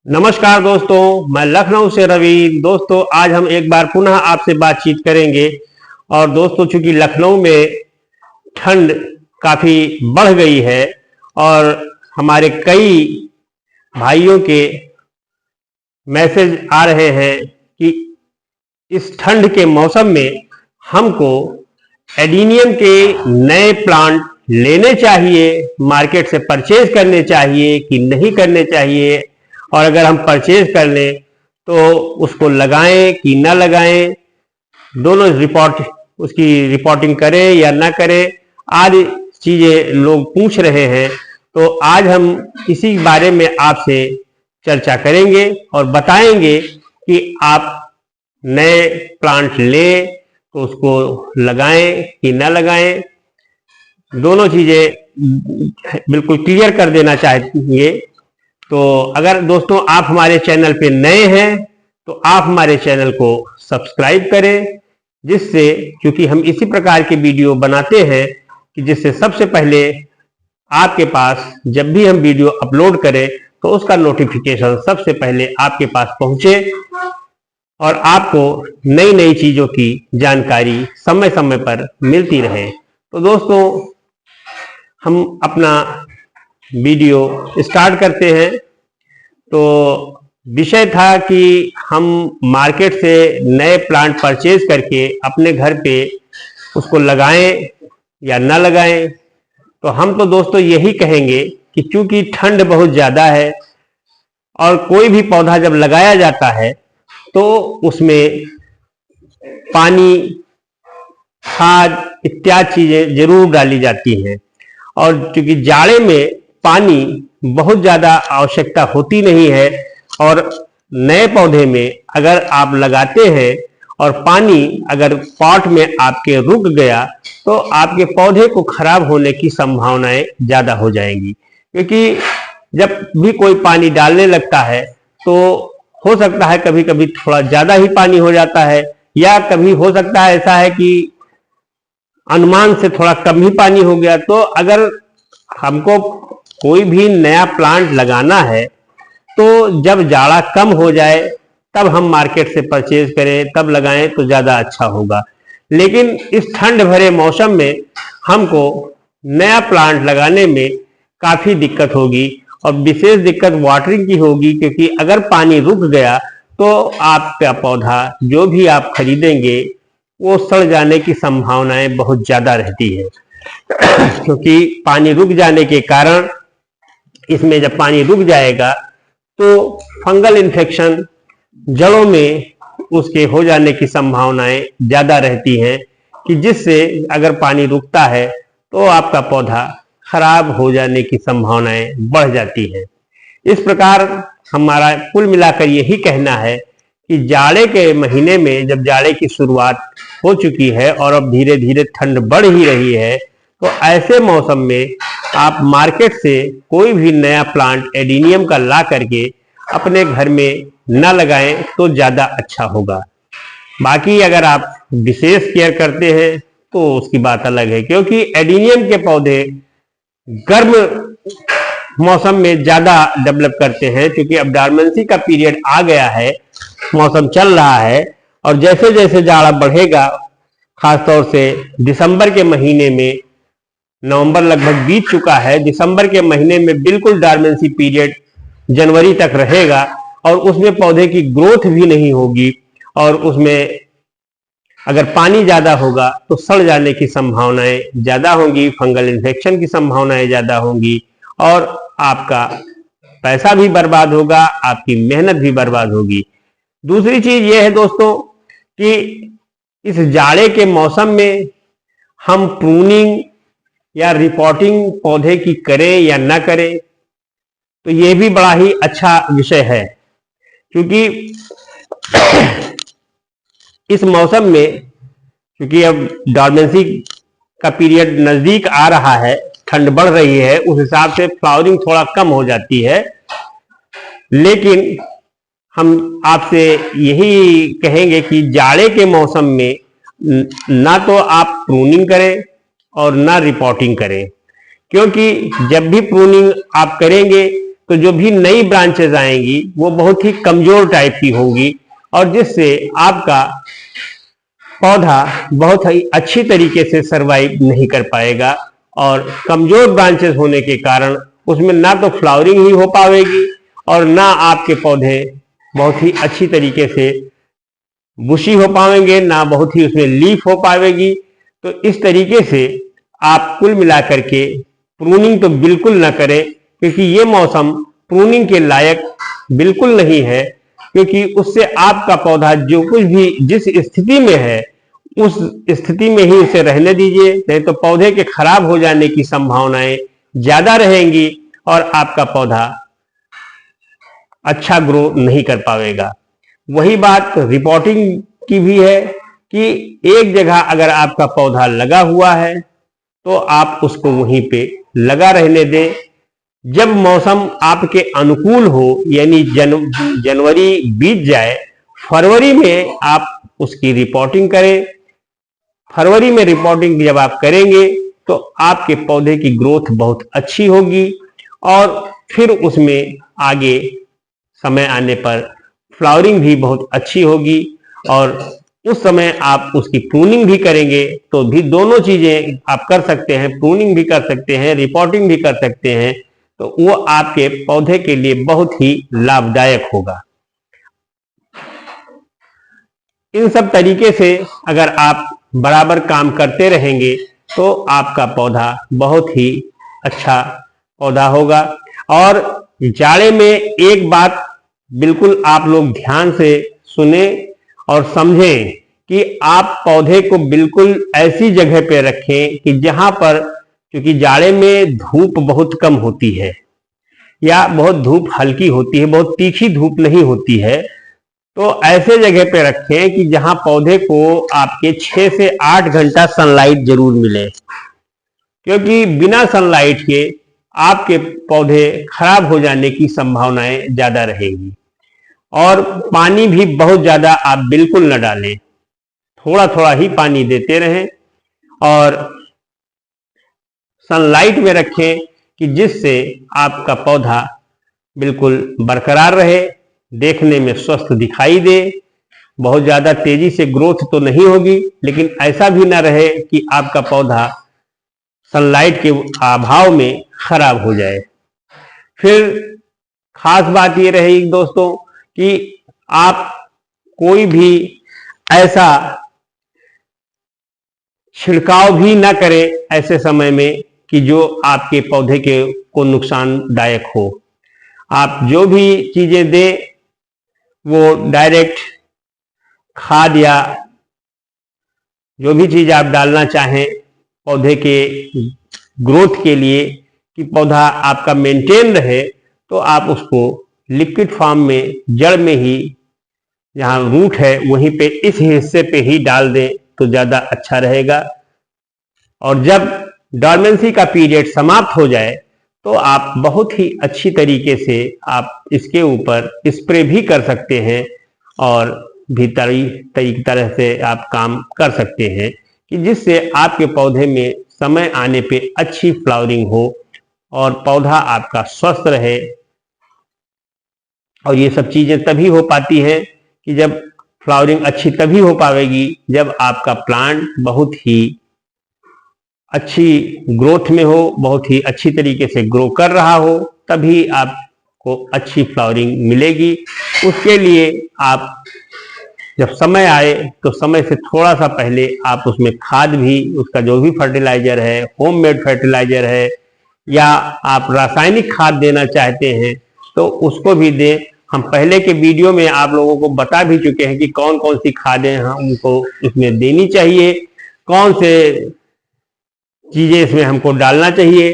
नमस्कार दोस्तों, मैं लखनऊ से रवि। दोस्तों, आज हम एक बार पुनः आपसे बातचीत करेंगे। और दोस्तों, चूंकि लखनऊ में ठंड काफी बढ़ गई है और हमारे कई भाइयों के मैसेज आ रहे हैं कि इस ठंड के मौसम में हमको एडीनियम के नए प्लांट लेने चाहिए, मार्केट से परचेज करने चाहिए कि नहीं करने चाहिए, और अगर हम परचेज कर लें तो उसको लगाएं कि ना लगाएं, दोनों उसकी रिपोर्टिंग करें या ना करें, आदि चीजें लोग पूछ रहे हैं। तो आज हम इसी बारे में आपसे चर्चा करेंगे और बताएंगे कि आप नए प्लांट लें तो उसको लगाएं कि ना लगाएं। दोनों चीजें बिल्कुल क्लियर कर देना चाहेंगे। तो अगर दोस्तों आप हमारे चैनल पे नए हैं तो आप हमारे चैनल को सब्सक्राइब करें, जिससे क्योंकि हम इसी प्रकार के वीडियो बनाते हैं कि जिससे सबसे पहले आपके पास जब भी हम वीडियो अपलोड करें तो उसका नोटिफिकेशन सबसे पहले आपके पास पहुंचे और आपको नई नई चीजों की जानकारी समय समय पर मिलती रहे। तो दोस्तों, हम अपना वीडियो स्टार्ट करते हैं। तो विषय था कि हम मार्केट से नए प्लांट परचेज करके अपने घर पे उसको लगाएं या ना लगाएं। तो हम तो दोस्तों यही कहेंगे कि चूंकि ठंड बहुत ज़्यादा है और कोई भी पौधा जब लगाया जाता है तो उसमें पानी, खाद इत्यादि चीज़ें जरूर डाली जाती हैं। और चूंकि जाड़े में पानी बहुत ज़्यादा आवश्यकता होती नहीं है, और नए पौधे में अगर आप लगाते हैं और पानी अगर पॉट में आपके रुक गया तो आपके पौधे को खराब होने की संभावनाएं ज़्यादा हो जाएंगी। क्योंकि जब भी कोई पानी डालने लगता है तो हो सकता है कभी कभी थोड़ा ज़्यादा ही पानी हो जाता है, या कभी हो सकता है ऐसा है कि अनुमान से थोड़ा कम ही पानी हो गया। तो अगर हमको कोई भी नया प्लांट लगाना है तो जब जाड़ा कम हो जाए तब हम मार्केट से परचेज करें, तब लगाएं तो ज़्यादा अच्छा होगा। लेकिन इस ठंड भरे मौसम में हमको नया प्लांट लगाने में काफ़ी दिक्कत होगी, और विशेष दिक्कत वाटरिंग की होगी। क्योंकि अगर पानी रुक गया तो आपका पौधा जो भी आप खरीदेंगे वो सड़ जाने की संभावनाएं बहुत ज़्यादा रहती है। क्योंकि पानी रुक जाने के कारण इसमें जब पानी रुक जाएगा तो फंगल इन्फेक्शन जड़ों में उसके हो जाने की संभावनाएं ज़्यादा रहती हैं, कि जिससे अगर पानी रुकता है तो आपका पौधा खराब हो जाने की संभावनाएं बढ़ जाती हैं। इस प्रकार हमारा कुल मिलाकर यही कहना है कि जाड़े के महीने में जब जाड़े की शुरुआत हो चुकी है और अब धीरे धीरे ठंड बढ़ ही रही है, तो ऐसे मौसम में आप मार्केट से कोई भी नया प्लांट एडीनियम का ला करके अपने घर में न लगाएं तो ज़्यादा अच्छा होगा। बाकी अगर आप विशेष केयर करते हैं तो उसकी बात अलग है, क्योंकि एडीनियम के पौधे गर्म मौसम में ज़्यादा डेवलप करते हैं। क्योंकि अब डॉर्मेंसी का पीरियड आ गया है, मौसम चल रहा है, और जैसे जैसे जाड़ा बढ़ेगा, खासतौर से दिसंबर के महीने में, नवंबर लगभग बीत चुका है, दिसंबर के महीने में बिल्कुल डॉर्मेंसी पीरियड जनवरी तक रहेगा, और उसमें पौधे की ग्रोथ भी नहीं होगी, और उसमें अगर पानी ज़्यादा होगा तो सड़ जाने की संभावनाएं ज़्यादा होंगी, फंगल इन्फेक्शन की संभावनाएं ज़्यादा होंगी, और आपका पैसा भी बर्बाद होगा, आपकी मेहनत भी बर्बाद होगी। दूसरी चीज़ यह है दोस्तों कि इस जाड़े के मौसम में हम प्रूनिंग या रिपोर्टिंग पौधे की करें या ना करें, तो ये भी बड़ा ही अच्छा विषय है। क्योंकि इस मौसम में, क्योंकि अब डॉर्मेंसी का पीरियड नजदीक आ रहा है, ठंड बढ़ रही है, उस हिसाब से फ्लावरिंग थोड़ा कम हो जाती है। लेकिन हम आपसे यही कहेंगे कि जाड़े के मौसम में ना तो आप प्रूनिंग करें और ना रिपोर्टिंग करें। क्योंकि जब भी प्रूनिंग आप करेंगे तो जो भी नई ब्रांचेज आएंगी वो बहुत ही कमजोर टाइप की होंगी, और जिससे आपका पौधा बहुत ही अच्छी तरीके से सरवाइव नहीं कर पाएगा। और कमजोर ब्रांचेस होने के कारण उसमें ना तो फ्लावरिंग ही हो पाएगी और ना आपके पौधे बहुत ही अच्छी तरीके से बुशी हो पाएंगे, ना बहुत ही उसमें लीफ हो पाएगी। तो इस तरीके से आप कुल मिलाकर के प्रूनिंग तो बिल्कुल ना करें, क्योंकि ये मौसम प्रूनिंग के लायक बिल्कुल नहीं है, क्योंकि उससे आपका पौधा जो कुछ भी जिस स्थिति में है उस स्थिति में ही उसे रहने दीजिए, नहीं तो पौधे के खराब हो जाने की संभावनाएं ज्यादा रहेंगी और आपका पौधा अच्छा ग्रो नहीं कर पाएगा। वही बात रिपोर्टिंग की भी है कि एक जगह अगर आपका पौधा लगा हुआ है तो आप उसको वहीं पे लगा रहने दें। जब मौसम आपके अनुकूल हो, यानी जनवरी बीत जाए, फरवरी में आप उसकी रिपोर्टिंग करें। फरवरी में रिपोर्टिंग जब आप करेंगे तो आपके पौधे की ग्रोथ बहुत अच्छी होगी और फिर उसमें आगे समय आने पर फ्लावरिंग भी बहुत अच्छी होगी, और उस समय आप उसकी प्रूनिंग भी करेंगे तो भी दोनों चीजें आप कर सकते हैं, प्रूनिंग भी कर सकते हैं, रिपोर्टिंग भी कर सकते हैं, तो वो आपके पौधे के लिए बहुत ही लाभदायक होगा। इन सब तरीके से अगर आप बराबर काम करते रहेंगे तो आपका पौधा बहुत ही अच्छा पौधा होगा। और जाड़े में एक बात बिल्कुल आप लोग ध्यान से सुने और समझें कि आप पौधे को बिल्कुल ऐसी जगह पे रखें कि जहां पर, क्योंकि जाड़े में धूप बहुत कम होती है या बहुत धूप हल्की होती है, बहुत तीखी धूप नहीं होती है, तो ऐसे जगह पे रखें कि जहां पौधे को आपके 6 से 8 घंटा सनलाइट जरूर मिले, क्योंकि बिना सनलाइट के आपके पौधे खराब हो जाने की संभावनाएं ज्यादा रहेगी। और पानी भी बहुत ज्यादा आप बिल्कुल न डालें, थोड़ा थोड़ा ही पानी देते रहें और सनलाइट में रखें कि जिससे आपका पौधा बिल्कुल बरकरार रहे, देखने में स्वस्थ दिखाई दे। बहुत ज्यादा तेजी से ग्रोथ तो नहीं होगी, लेकिन ऐसा भी ना रहे कि आपका पौधा सनलाइट के अभाव में खराब हो जाए। फिर खास बात ये रहेगी दोस्तों कि आप कोई भी ऐसा छिड़काव भी ना करें ऐसे समय में कि जो आपके पौधे के को नुकसानदायक हो। आप जो भी चीजें दें वो डायरेक्ट खाद या जो भी चीज आप डालना चाहें पौधे के ग्रोथ के लिए, कि पौधा आपका मेंटेन रहे, तो आप उसको लिक्विड फॉर्म में जड़ में ही, जहां रूट है वहीं पे इस हिस्से पे ही डाल दें तो ज्यादा अच्छा रहेगा। और जब डॉर्मेंसी का पीरियड समाप्त हो जाए तो आप बहुत ही अच्छी तरीके से आप इसके ऊपर स्प्रे भी कर सकते हैं और भी तरह से आप काम कर सकते हैं, कि जिससे आपके पौधे में समय आने पे अच्छी फ्लावरिंग हो और पौधा आपका स्वस्थ रहे। और ये सब चीजें तभी हो पाती है कि जब फ्लावरिंग अच्छी तभी हो पाएगी जब आपका प्लांट बहुत ही अच्छी ग्रोथ में हो, बहुत ही अच्छी तरीके से ग्रो कर रहा हो, तभी आपको अच्छी फ्लावरिंग मिलेगी। उसके लिए आप जब समय आए तो समय से थोड़ा सा पहले आप उसमें खाद भी, उसका जो भी फर्टिलाइजर है, होममेड फर्टिलाइजर है या आप रासायनिक खाद देना चाहते हैं तो उसको भी दें। हम पहले के वीडियो में आप लोगों को बता भी चुके हैं कि कौन कौन सी खादें हमको इसमें देनी चाहिए, कौन से चीजें इसमें हमको डालना चाहिए,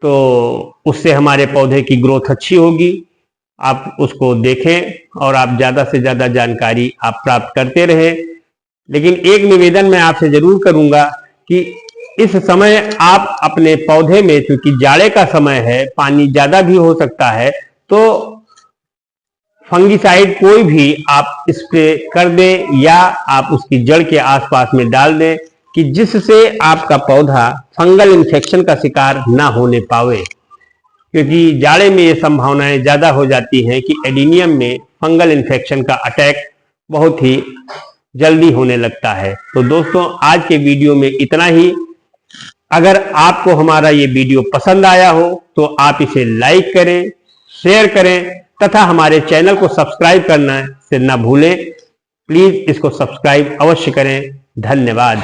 तो उससे हमारे पौधे की ग्रोथ अच्छी होगी। आप उसको देखें और आप ज्यादा से ज्यादा जानकारी आप प्राप्त करते रहें। लेकिन एक निवेदन मैं आपसे जरूर करूंगा कि इस समय आप अपने पौधे में, क्योंकि जाड़े का समय है, पानी ज्यादा भी हो सकता है, तो फंगिसाइड कोई भी आप स्प्रे कर दें या आप उसकी जड़ के आसपास में डाल दें, कि जिससे आपका पौधा फंगल इन्फेक्शन का शिकार ना होने पावे। क्योंकि जाड़े में ये संभावनाएं ज्यादा हो जाती हैं कि एडीनियम में फंगल इन्फेक्शन का अटैक बहुत ही जल्दी होने लगता है। तो दोस्तों आज के वीडियो में इतना ही। अगर आपको हमारा ये वीडियो पसंद आया हो तो आप इसे लाइक करें, शेयर करें तथा हमारे चैनल को सब्सक्राइब करना से न भूलें। प्लीज इसको सब्सक्राइब अवश्य करें। धन्यवाद।